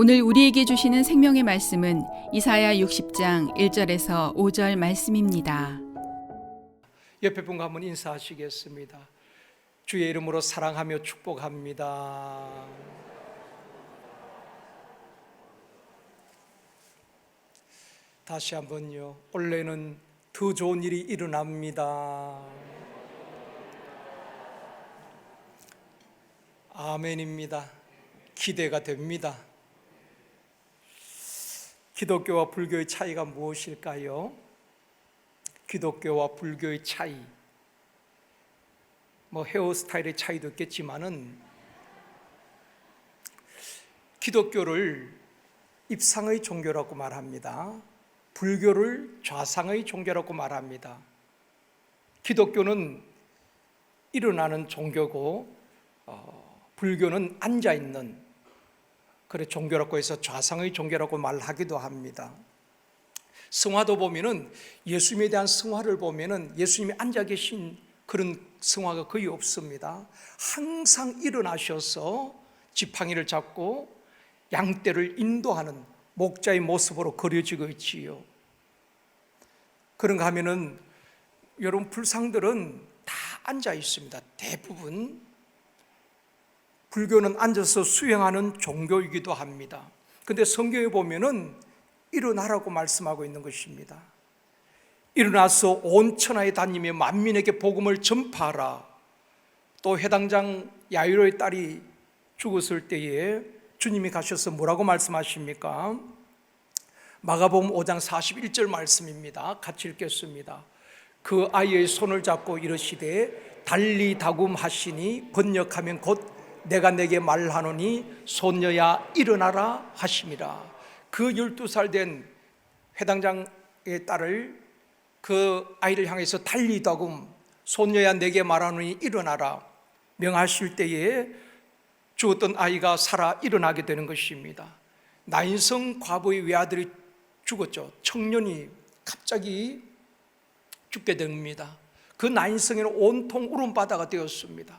오늘 우리에게 주시는 생명의 말씀은 이사야 60장 1절에서 5절 말씀입니다. 옆에 분과 한번 인사하시겠습니다. 주의 이름으로 사랑하며 축복합니다. 다시 한번요. 올해는 더 좋은 일이 일어납니다. 아멘입니다. 기대가 됩니다. 기독교와 불교의 차이가 무엇일까요? 기독교와 불교의 차이, 헤어스타일의 차이도 있겠지만은 기독교를 입상의 종교라고 말합니다. 불교를 좌상의 종교라고 말합니다. 기독교는 일어나는 종교고 불교는 앉아있는 그래 종교라고 해서 좌상의 종교라고 말하기도 합니다. 성화도 보면은 예수님에 대한 성화를 보면은 예수님이 앉아 계신 그런 성화가 거의 없습니다. 항상 일어나셔서 지팡이를 잡고 양떼를 인도하는 목자의 모습으로 그려지고 있지요. 그런가 하면은 여러분 불상들은 다 앉아 있습니다. 대부분 불교는 앉아서 수행하는 종교이기도 합니다. 그런데 성경에 보면은 일어나라고 말씀하고 있는 것입니다. 일어나서 온 천하에 다니며 만민에게 복음을 전파하라. 또 해당장 야이로의 딸이 죽었을 때에 주님이 가셔서 뭐라고 말씀하십니까? 마가복음 5장 41절 말씀입니다. 같이 읽겠습니다. 그 아이의 손을 잡고 이르시되 달리 다굼하시니 번역하면 곧 내가 내게 말하노니 손녀야 일어나라 하심이라. 그 12살 된 회당장의 딸을 그 아이를 향해서 달리 다굼 손녀야 내게 말하노니 일어나라 명하실 때에 죽었던 아이가 살아 일어나게 되는 것입니다. 나인성 과부의 외아들이 죽었죠. 청년이 갑자기 죽게 됩니다. 그 나인성에는 온통 울음바다가 되었습니다.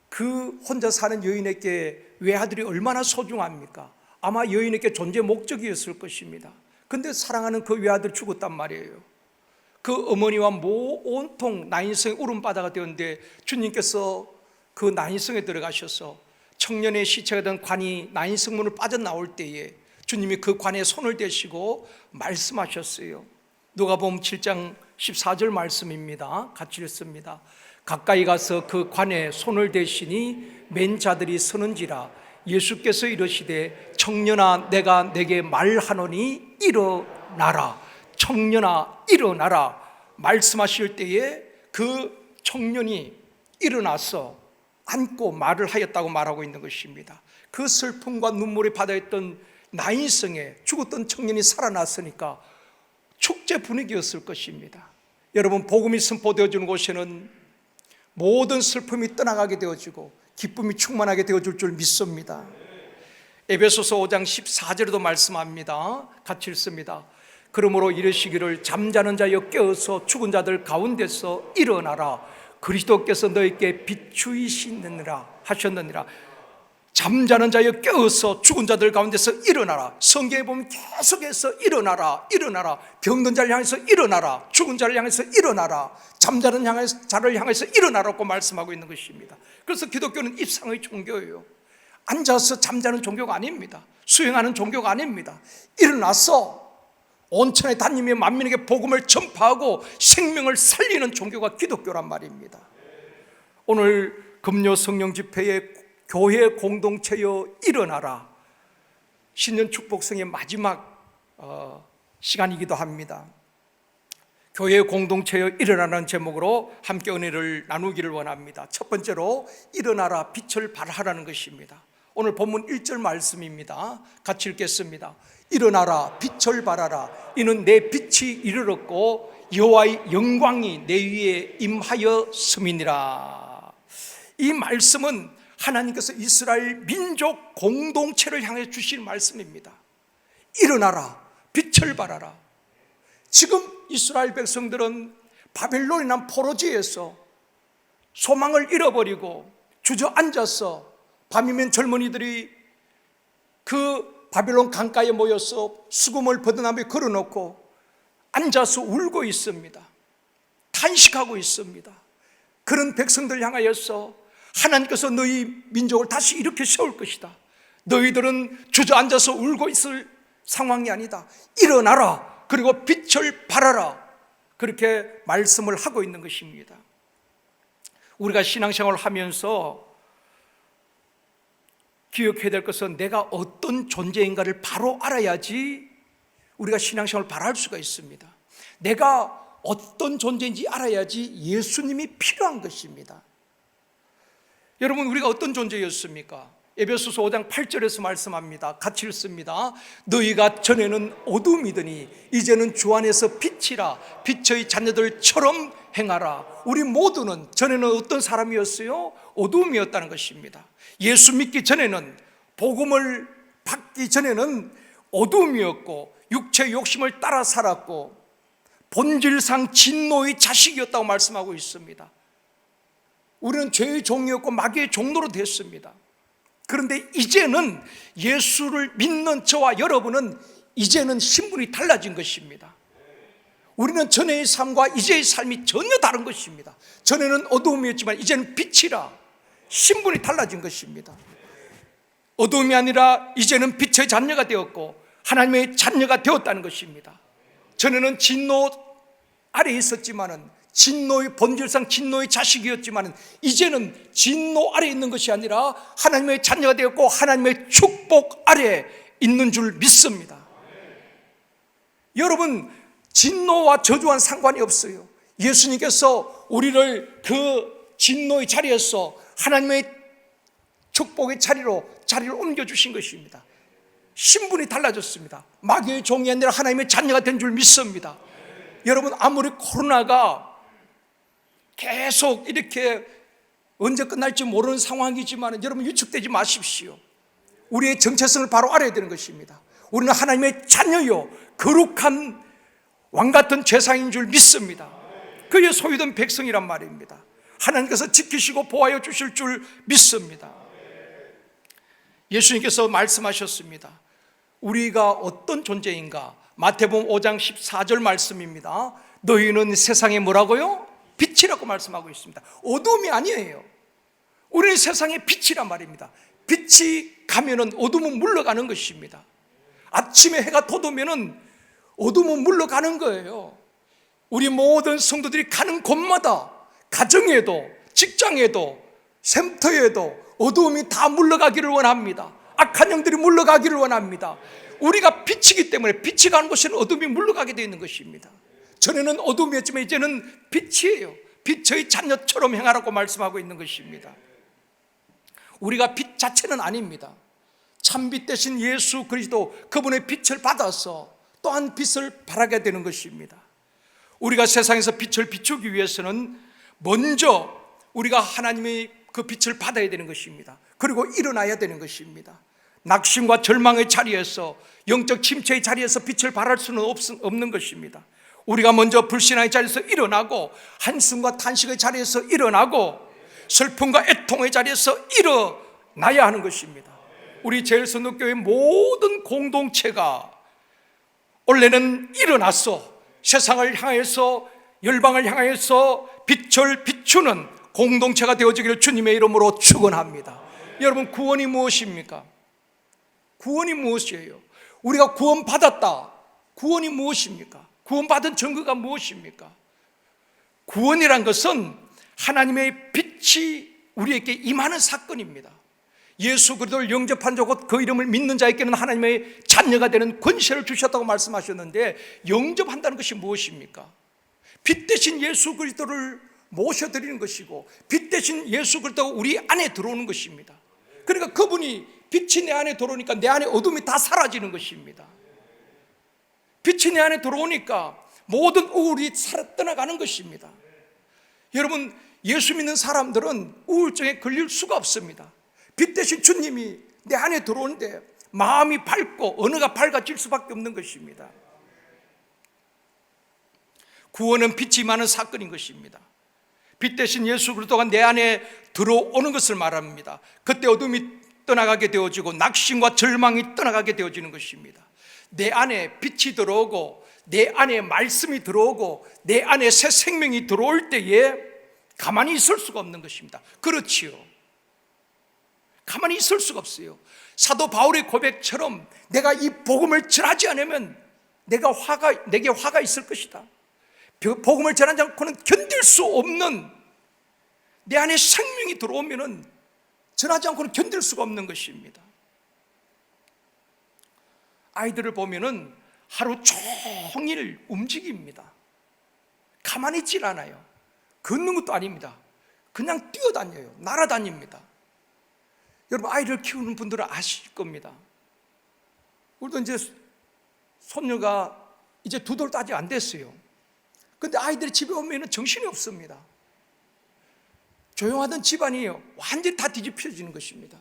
그 혼자 사는 여인에게 외아들이 얼마나 소중합니까? 아마 여인에게 존재 목적이었을 것입니다. 그런데 사랑하는 그 외아들 죽었단 말이에요. 그 어머니와 온통 나인성의 울음바다가 되었는데 주님께서 그 나인성에 들어가셔서 청년의 시체가 된 관이 나인성 문을 빠져나올 때에 주님이 그 관에 손을 대시고 말씀하셨어요. 누가복음 7장 14절 말씀입니다. 같이 읽습니다. 가까이 가서 그 관에 손을 대시니 맨 자들이 서는지라. 예수께서 이르시되 청년아 내가 내게 말하노니 일어나라. 청년아 일어나라 말씀하실 때에 그 청년이 일어나서 앉고 말을 하였다고 말하고 있는 것입니다. 그 슬픔과 눈물이 바다였던 나인성에 죽었던 청년이 살아났으니까 축제 분위기였을 것입니다. 여러분 복음이 선포되어지는 곳에는 모든 슬픔이 떠나가게 되어지고 기쁨이 충만하게 되어질 줄 믿습니다. 에베소서 5장 14절에도 말씀합니다. 같이 읽습니다. 그러므로 이르시기를 잠자는 자여 깨어서 죽은 자들 가운데서 일어나라. 그리스도께서 너희에게 비추이시느니라 하셨느니라. 잠자는 자여 깨어서 죽은 자들 가운데서 일어나라. 성경에 보면 계속해서 일어나라 일어나라. 병든 자를 향해서 일어나라. 죽은 자를 향해서 일어나라. 잠자는 자를 향해서 일어나라고 말씀하고 있는 것입니다. 그래서 기독교는 입상의 종교예요. 앉아서 잠자는 종교가 아닙니다. 수행하는 종교가 아닙니다. 일어나서 온천에 다니며 만민에게 복음을 전파하고 생명을 살리는 종교가 기독교란 말입니다. 오늘 금요 성령 집회에 교회 공동체여 일어나라 신년 축복성의 마지막 시간이기도 합니다. 교회 공동체여 일어나라는 제목으로 함께 은혜를 나누기를 원합니다. 첫 번째로 일어나라 빛을 발하라는 것입니다. 오늘 본문 1절 말씀입니다. 같이 읽겠습니다. 일어나라 빛을 발하라. 이는 내 빛이 이르렀고 여호와의 영광이 내 위에 임하였음이니라. 이 말씀은 하나님께서 이스라엘 민족 공동체를 향해 주신 말씀입니다. 일어나라 빛을 발하라. 지금 이스라엘 백성들은 바벨론이란 포로지에서 소망을 잃어버리고 주저앉아서 밤이면 젊은이들이 그 바벨론 강가에 모여서 수금을 버드나무에 걸어놓고 앉아서 울고 있습니다. 탄식하고 있습니다. 그런 백성들 향하여서 하나님께서 너희 민족을 다시 이렇게 세울 것이다. 너희들은 주저앉아서 울고 있을 상황이 아니다. 일어나라. 그리고 빛을 발하라. 그렇게 말씀을 하고 있는 것입니다. 우리가 신앙생활을 하면서 기억해야 될 것은 내가 어떤 존재인가를 바로 알아야지 우리가 신앙생활을 바로 할 수가 있습니다. 내가 어떤 존재인지 알아야지 예수님이 필요한 것입니다. 여러분, 우리가 어떤 존재였습니까? 에베소서 5장 8절에서 말씀합니다. 같이 읽습니다. 너희가 전에는 어둠이더니 이제는 주 안에서 빛이라. 빛의 자녀들처럼 행하라. 우리 모두는 전에는 어떤 사람이었어요? 어둠이었다는 것입니다. 예수 믿기 전에는, 복음을 받기 전에는 어둠이었고 육체의 욕심을 따라 살았고 본질상 진노의 자식이었다고 말씀하고 있습니다. 우리는 죄의 종이었고 마귀의 종로로 됐습니다. 그런데 이제는 예수를 믿는 저와 여러분은 이제는 신분이 달라진 것입니다. 우리는 전에의 삶과 이제의 삶이 전혀 다른 것입니다. 전에는 어두움이었지만 이제는 빛이라. 신분이 달라진 것입니다. 어두움이 아니라 이제는 빛의 자녀가 되었고 하나님의 자녀가 되었다는 것입니다. 전에는 진노 아래에 있었지만은, 진노의 본질상 진노의 자식이었지만 이제는 진노 아래에 있는 것이 아니라 하나님의 자녀가 되었고 하나님의 축복 아래에 있는 줄 믿습니다. 여러분, 진노와 저주와는 상관이 없어요. 예수님께서 우리를 그 진노의 자리에서 하나님의 축복의 자리를 옮겨주신 것입니다. 신분이 달라졌습니다. 마귀의 종이 아니라 하나님의 자녀가 된 줄 믿습니다. 여러분, 아무리 코로나가 계속 이렇게 언제 끝날지 모르는 상황이지만 여러분 위축되지 마십시오. 우리의 정체성을 바로 알아야 되는 것입니다. 우리는 하나님의 자녀요 거룩한 왕같은 제사장인 줄 믿습니다. 그의 소유된 백성이란 말입니다. 하나님께서 지키시고 보호하여 주실 줄 믿습니다. 예수님께서 말씀하셨습니다. 우리가 어떤 존재인가? 마태복음 5장 14절 말씀입니다. 너희는 세상에 뭐라고요? 빛이라고 말씀하고 있습니다. 어둠이 아니에요. 우리는 세상의 빛이란 말입니다. 빛이 가면은 어둠은 물러가는 것입니다. 아침에 해가 돋으면은 어둠은 물러가는 거예요. 우리 모든 성도들이 가는 곳마다, 가정에도, 직장에도, 쉼터에도 어두움이 다 물러가기를 원합니다. 악한 영들이 물러가기를 원합니다. 우리가 빛이기 때문에 빛이 가는 곳에는 어둠이 물러가게 되어 있는 것입니다. 전에는 어둠이었지만 이제는 빛이에요. 빛의 자녀처럼 행하라고 말씀하고 있는 것입니다. 우리가 빛 자체는 아닙니다. 참빛 대신 예수 그리스도, 그분의 빛을 받아서 또한 빛을 발하게 되는 것입니다. 우리가 세상에서 빛을 비추기 위해서는 먼저 우리가 하나님의 그 빛을 받아야 되는 것입니다. 그리고 일어나야 되는 것입니다. 낙심과 절망의 자리에서, 영적 침체의 자리에서 빛을 발할 수는 없는 것입니다. 우리가 먼저 불신앙의 자리에서 일어나고, 한숨과 탄식의 자리에서 일어나고, 슬픔과 애통의 자리에서 일어나야 하는 것입니다. 우리 제일선교회 모든 공동체가 원래는 일어나서 세상을 향해서, 열방을 향해서 빛을 비추는 공동체가 되어지기를 주님의 이름으로 축원합니다. 여러분, 구원이 무엇입니까? 구원이 무엇이에요? 우리가 구원받았다. 구원이 무엇입니까? 구원받은 증거가 무엇입니까? 구원이란 것은 하나님의 빛이 우리에게 임하는 사건입니다. 예수 그리스도를 영접한 자 곧 그 이름을 믿는 자에게는 하나님의 자녀가 되는 권세를 주셨다고 말씀하셨는데, 영접한다는 것이 무엇입니까? 빛 대신 예수 그리스도를 모셔드리는 것이고, 빛 대신 예수 그리스도가 우리 안에 들어오는 것입니다. 그러니까 그분이, 빛이 내 안에 들어오니까 내 안에 어둠이 다 사라지는 것입니다. 빛이 내 안에 들어오니까 모든 우울이 떠나가는 것입니다. 여러분, 예수 믿는 사람들은 우울증에 걸릴 수가 없습니다. 빛 대신 주님이 내 안에 들어오는데 마음이 밝고 언어가 밝아질 수밖에 없는 것입니다. 구원은 빛이 임하는 사건인 것입니다. 빛 대신 예수 그리스도가 내 안에 들어오는 것을 말합니다. 그때 어둠이 떠나가게 되어지고 낙심과 절망이 떠나가게 되어지는 것입니다. 내 안에 빛이 들어오고 내 안에 말씀이 들어오고 내 안에 새 생명이 들어올 때에 가만히 있을 수가 없는 것입니다. 그렇지요. 가만히 있을 수가 없어요. 사도 바울의 고백처럼 내가 이 복음을 전하지 않으면 내게 화가 있을 것이다. 복음을 전하지 않고는 견딜 수 없는, 내 안에 생명이 들어오면은 전하지 않고는 견딜 수가 없는 것입니다. 아이들을 보면은 하루 종일 움직입니다. 가만히 있질 않아요. 걷는 것도 아닙니다. 그냥 뛰어다녀요. 날아다닙니다. 여러분, 아이를 키우는 분들은 아실 겁니다. 우리도 이제 손녀가 이제 2돌도 아직 안 됐어요. 근데 아이들이 집에 오면 정신이 없습니다. 조용하던 집안이 완전히 다 뒤집혀지는 것입니다.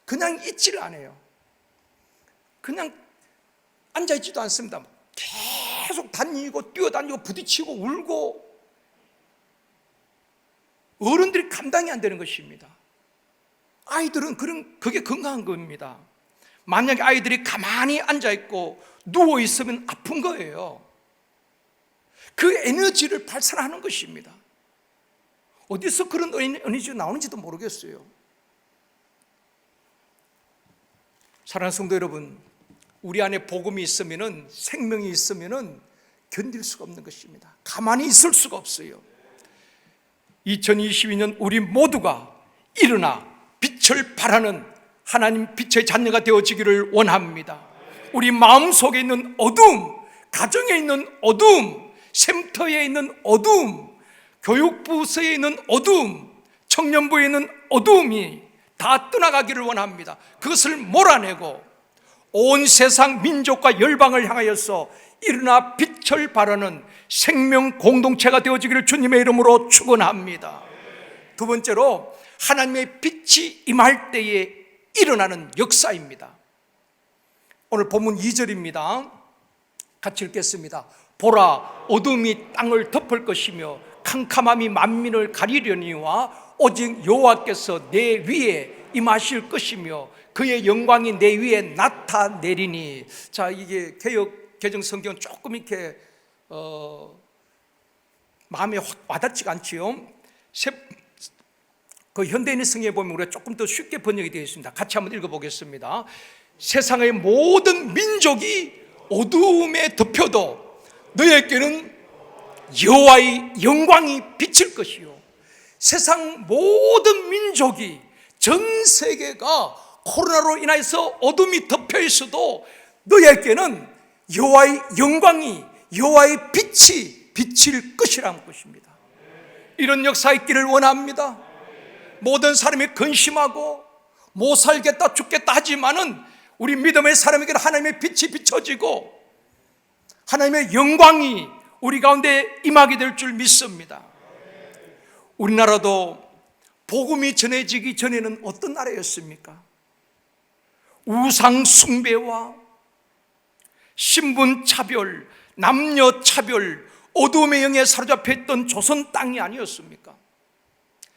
그냥 있지를 않아요. 그냥 앉아있지도 않습니다. 계속 다니고 뛰어다니고 부딪히고 울고, 어른들이 감당이 안 되는 것입니다. 아이들은 그게 건강한 겁니다. 만약에 아이들이 가만히 앉아있고 누워있으면 아픈 거예요. 그 에너지를 발산하는 것입니다. 어디서 그런 에너지가 나오는지도 모르겠어요. 사랑하는 성도 여러분, 우리 안에 복음이 있으면은, 생명이 있으면은 견딜 수가 없는 것입니다. 가만히 있을 수가 없어요. 2022년 우리 모두가 일어나 빛을 발하는 하나님 빛의 자녀가 되어지기를 원합니다. 우리 마음속에 있는 어두움, 가정에 있는 어두움, 쉼터에 있는 어두움, 교육부서에 있는 어두움, 청년부에 있는 어두움이 다 떠나가기를 원합니다. 그것을 몰아내고 온 세상 민족과 열방을 향하여서 일어나 빛을 발하는 생명 공동체가 되어지기를 주님의 이름으로 축원합니다. 두 번째로, 하나님의 빛이 임할 때에 일어나는 역사입니다. 오늘 본문 2절입니다. 같이 읽겠습니다. 보라, 어둠이 땅을 덮을 것이며 캄캄함이 만민을 가리려니와 오직 여호와께서 내 위에 임하실 것이며 그의 영광이 내 위에 나타내리니. 자, 이게 개역 개정 성경은 조금 이렇게 마음에 확 와닿지가 않지요. 그 현대인의 성경에 보면 우리가 조금 더 쉽게 번역이 되어 있습니다. 같이 한번 읽어보겠습니다. 세상의 모든 민족이 어두움에 덮여도 너희에게는 여호와의 영광이 비칠 것이요. 세상 모든 민족이, 전 세계가 코로나로 인해서 어둠이 덮여 있어도 너희에게는 여호와의 영광이, 여호와의 빛이 비칠 것이라는 것입니다. 이런 역사 있기를 원합니다. 모든 사람이 근심하고 못 살겠다 죽겠다 하지만은 우리 믿음의 사람에게는 하나님의 빛이 비춰지고 하나님의 영광이 우리 가운데 임하게 될 줄 믿습니다. 우리나라도 복음이 전해지기 전에는 어떤 나라였습니까? 우상 숭배와 신분 차별, 남녀 차별, 어둠의 영에 사로잡혀 있던 조선 땅이 아니었습니까?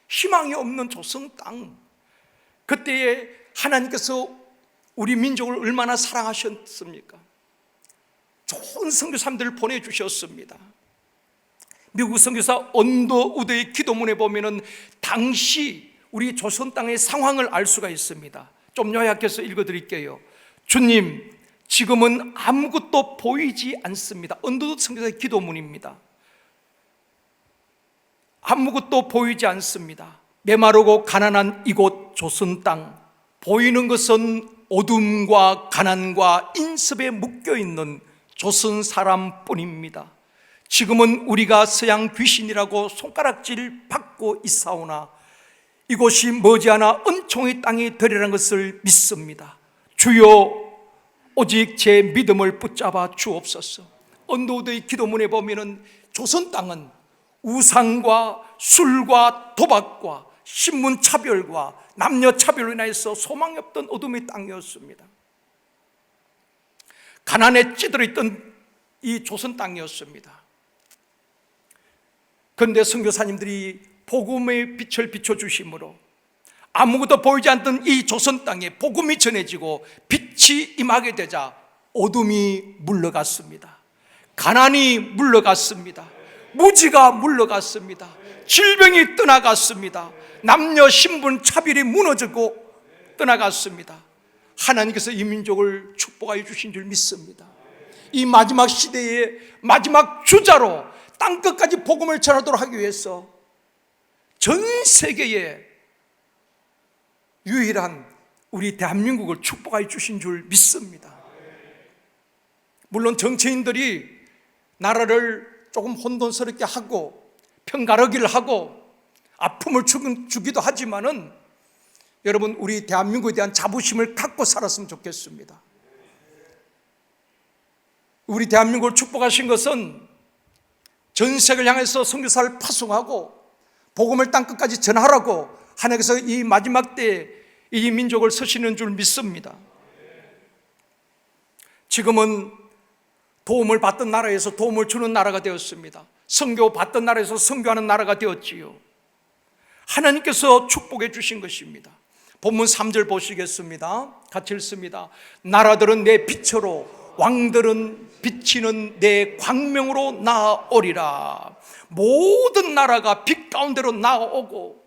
희망이 없는 조선 땅. 그때에 하나님께서 우리 민족을 얼마나 사랑하셨습니까? 좋은 선교사님들을 보내주셨습니다. 미국 선교사 언더우드의 기도문에 보면은 당시 우리 조선 땅의 상황을 알 수가 있습니다. 좀 요약해서 읽어드릴게요. 주님, 지금은 아무것도 보이지 않습니다. 언더우드 선교사의 기도문입니다. 아무것도 보이지 않습니다. 메마르고 가난한 이곳 조선 땅, 보이는 것은 어둠과 가난과 인습에 묶여있는 조선 사람뿐입니다. 지금은 우리가 서양 귀신이라고 손가락질 받고 있사오나 이곳이 머지않아 은총의 땅이 되리라는 것을 믿습니다. 주여, 오직 제 믿음을 붙잡아 주옵소서. 언더우드의 기도문에 보면은 조선 땅은 우상과 술과 도박과 신분차별과 남녀차별로 인해서 소망이 없던 어둠의 땅이었습니다. 가난에 찌들어 있던 이 조선 땅이었습니다. 그런데 선교사님들이 복음의 빛을 비춰주심으로 아무것도 보이지 않던 이 조선 땅에 복음이 전해지고 빛이 임하게 되자 어둠이 물러갔습니다. 가난이 물러갔습니다. 무지가 물러갔습니다. 질병이 떠나갔습니다. 남녀 신분 차별이 무너지고 떠나갔습니다. 하나님께서 이 민족을 축복하여 주신 줄 믿습니다. 이 마지막 시대의 마지막 주자로 땅끝까지 복음을 전하도록 하기 위해서 전 세계에 유일한 우리 대한민국을 축복하여 주신 줄 믿습니다. 물론 정치인들이 나라를 조금 혼돈스럽게 하고 편가르기를 하고 아픔을 주기도 하지만은 여러분, 우리 대한민국에 대한 자부심을 갖고 살았으면 좋겠습니다. 우리 대한민국을 축복하신 것은 전 세계를 향해서 선교사를 파송하고 복음을 땅끝까지 전하라고 하나님께서 이 마지막 때에 이 민족을 쓰시는 줄 믿습니다. 지금은 도움을 받던 나라에서 도움을 주는 나라가 되었습니다. 선교 받던 나라에서 선교하는 나라가 되었지요. 하나님께서 축복해 주신 것입니다. 본문 3절 보시겠습니다. 같이 읽습니다. 나라들은 내 빛으로, 왕들은 비치는 내 광명으로 나아오리라. 모든 나라가 빛 가운데로 나아오고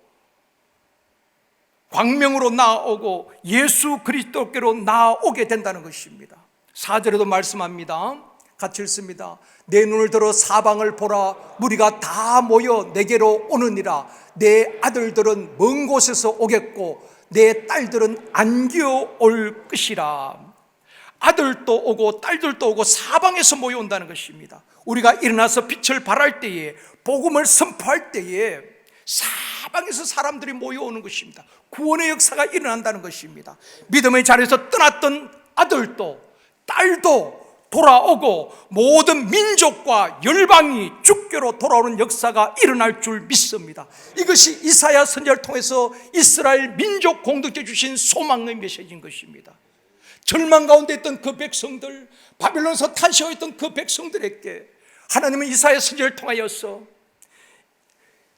광명으로 나아오고 예수 그리스도께로 나아오게 된다는 것입니다. 4절에도 말씀합니다. 같이 읽습니다. 내 눈을 들어 사방을 보라. 무리가 다 모여 내게로 오느니라. 내 아들들은 먼 곳에서 오겠고 내 딸들은 안겨 올 것이라. 아들도 오고 딸들도 오고 사방에서 모여온다는 것입니다. 우리가 일어나서 빛을 발할 때에, 복음을 선포할 때에 사방에서 사람들이 모여오는 것입니다. 구원의 역사가 일어난다는 것입니다. 믿음의 자리에서 떠났던 아들도 딸도 돌아오고 모든 민족과 열방이 주께로 돌아오는 역사가 일어날 줄 믿습니다. 이것이 이사야 선지자를 통해서 이스라엘 민족 공동체 주신 소망의 메시지인 것입니다. 절망 가운데 있던 그 백성들, 바빌론에서 탄식했던 그 백성들에게 하나님은 이사야 선지자를 통하여서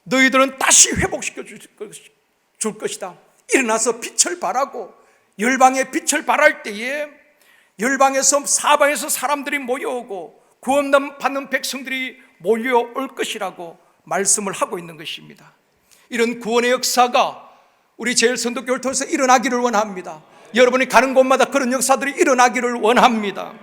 너희들은 다시 회복시켜 줄 것이다. 일어나서 빛을 발하고 열방의 빛을 발할 때에 열방에서 사방에서 사람들이 모여오고 구원 받는 백성들이 몰려올 것이라고 말씀을 하고 있는 것입니다. 이런 구원의 역사가 우리 제일선도교를 통해서 일어나기를 원합니다. 여러분이 가는 곳마다 그런 역사들이 일어나기를 원합니다.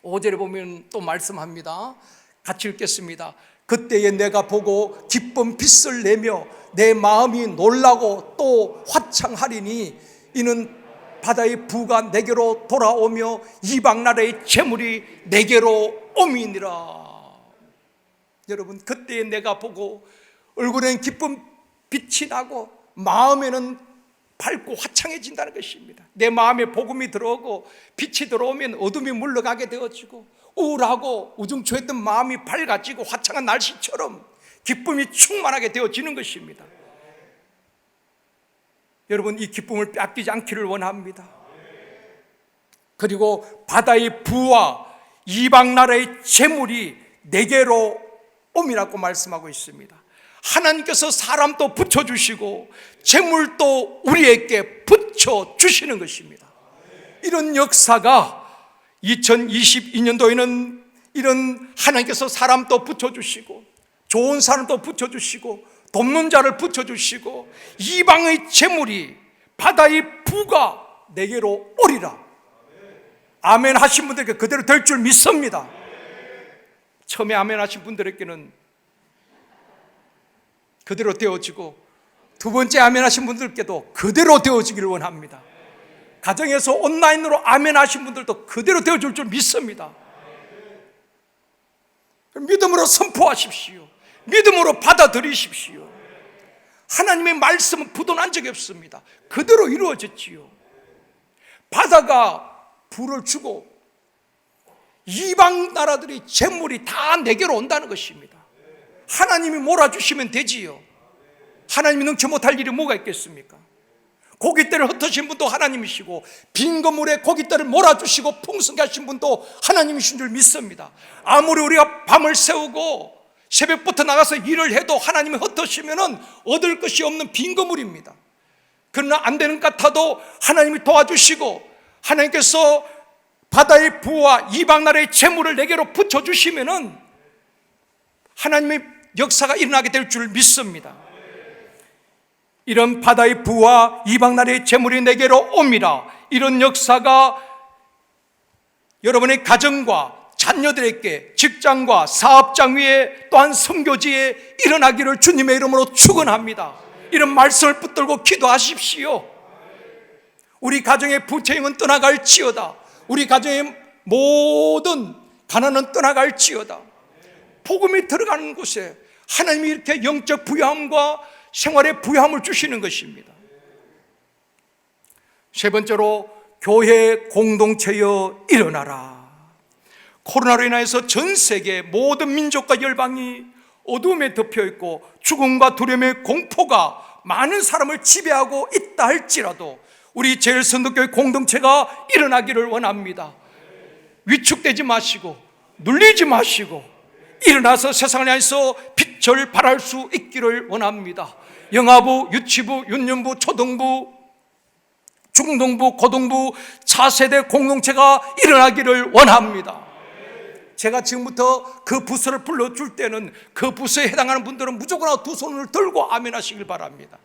5절에 보면 또 말씀합니다. 같이 읽겠습니다. 그때에 내가 보고 기쁜 빛을 내며 내 마음이 놀라고 또 화창하리니 이는 바다의 부가 내게로 돌아오며 이방 나라의 재물이 내게로 옴이니라. 여러분, 그때에 내가 보고 얼굴에는 기쁜 빛이 나고 마음에는 밝고 화창해진다는 것입니다. 내 마음에 복음이 들어오고 빛이 들어오면 어둠이 물러가게 되어지고 우울하고 우중초했던 마음이 밝아지고 화창한 날씨처럼 기쁨이 충만하게 되어지는 것입니다. 여러분, 이 기쁨을 빼앗기지 않기를 원합니다. 그리고 바다의 부와 이방 나라의 재물이 내게로 옴이라고 말씀하고 있습니다. 하나님께서 사람도 붙여주시고 재물도 우리에게 붙여주시는 것입니다. 이런 역사가 2022년도에는 이런 하나님께서 사람도 붙여주시고 좋은 사람도 붙여주시고 돕는 자를 붙여주시고 이방의 재물이 바다의 부가 내게로 오리라. 아멘 하신 분들에게 그대로 될 줄 믿습니다. 처음에 아멘 하신 분들에게는 그대로 되어지고 두 번째 아멘 하신 분들께도 그대로 되어지기를 원합니다. 가정에서 온라인으로 아멘 하신 분들도 그대로 되어질 줄 믿습니다. 믿음으로 선포하십시오. 믿음으로 받아들이십시오. 하나님의 말씀은 부도난 적이 없습니다. 그대로 이루어졌지요. 바다가 불을 주고 이방 나라들이 재물이 다 내게로 온다는 것입니다. 하나님이 몰아주시면 되지요. 하나님이 능치 못할 일이 뭐가 있겠습니까? 고깃대를 흩으신 분도 하나님이시고 빈 건물에 고깃대를 몰아주시고 풍성하게 하신 분도 하나님이신 줄 믿습니다. 아무리 우리가 밤을 새우고 새벽부터 나가서 일을 해도 하나님이 흩으시면 얻을 것이 없는 빈 건물입니다. 그러나 안 되는 것 같아도 하나님이 도와주시고 하나님께서 바다의 부와 이방 나라의 재물을 내게로 붙여주시면은 하나님의 역사가 일어나게 될 줄 믿습니다. 이런 바다의 부와 이방 나라의 재물이 내게로 옵니다. 이런 역사가 여러분의 가정과 자녀들에게, 직장과 사업장 위에, 또한 선교지에 일어나기를 주님의 이름으로 축원합니다. 이런 말씀을 붙들고 기도하십시오. 우리 가정의 부채형은 떠나갈지어다. 우리 가정의 모든 가난은 떠나갈지어다. 복음이 들어가는 곳에 하나님이 이렇게 영적 부유함과 생활의 부유함을 주시는 것입니다. 세 번째로, 교회 공동체여 일어나라. 코로나로 인해서 전 세계 모든 민족과 열방이 어둠에 덮여있고 죽음과 두려움의 공포가 많은 사람을 지배하고 있다 할지라도 우리 제일선도교회 공동체가 일어나기를 원합니다. 위축되지 마시고 눌리지 마시고 일어나서 세상을 향해서 빛을 발할 수 있기를 원합니다. 영아부, 유치부, 유년부, 초등부, 중등부, 고등부, 차세대 공동체가 일어나기를 원합니다. 제가 지금부터 그 부서를 불러줄 때는 그 부서에 해당하는 분들은 무조건 두 손을 들고 아멘 하시길 바랍니다.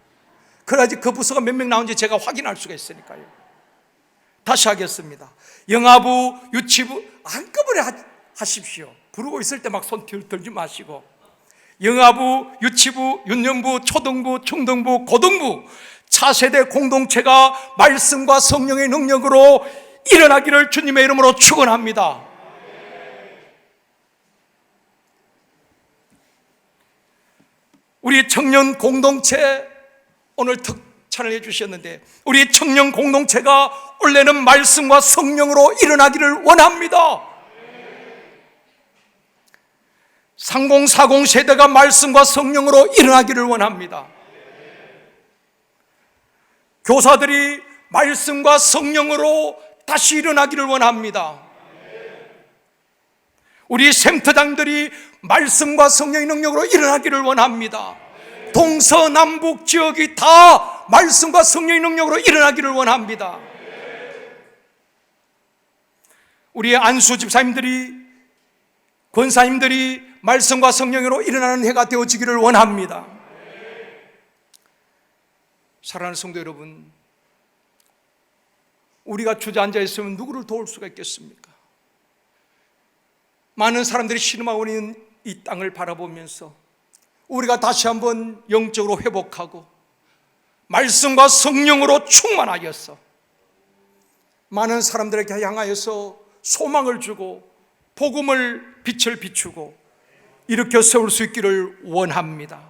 그래야지 그 부서가 몇 명 나온지 제가 확인할 수가 있으니까요. 다시 하겠습니다. 영아부, 유치부 한꺼번에 하십시오. 부르고 있을 때 막 손 들지 마시고, 영아부, 유치부, 유년부, 초등부, 중등부, 고등부, 차세대 공동체가 말씀과 성령의 능력으로 일어나기를 주님의 이름으로 축원합니다. 우리 청년 공동체 오늘 특찬을 해주셨는데, 우리 청년 공동체가 원래는 말씀과 성령으로 일어나기를 원합니다. 3040 세대가 말씀과 성령으로 일어나기를 원합니다. 교사들이 말씀과 성령으로 다시 일어나기를 원합니다. 우리 센터장들이 말씀과 성령의 능력으로 일어나기를 원합니다. 동서남북 지역이 다 말씀과 성령의 능력으로 일어나기를 원합니다. 우리 안수 집사님들이, 권사님들이 말씀과 성령으로 일어나는 해가 되어지기를 원합니다. 사랑하는 성도 여러분, 우리가 주저앉아 있으면 누구를 도울 수가 있겠습니까? 많은 사람들이 신음하고 있는 이 땅을 바라보면서 우리가 다시 한번 영적으로 회복하고 말씀과 성령으로 충만하여서 많은 사람들에게 향하여서 소망을 주고 복음을 빛을 비추고 일으켜 세울 수 있기를 원합니다.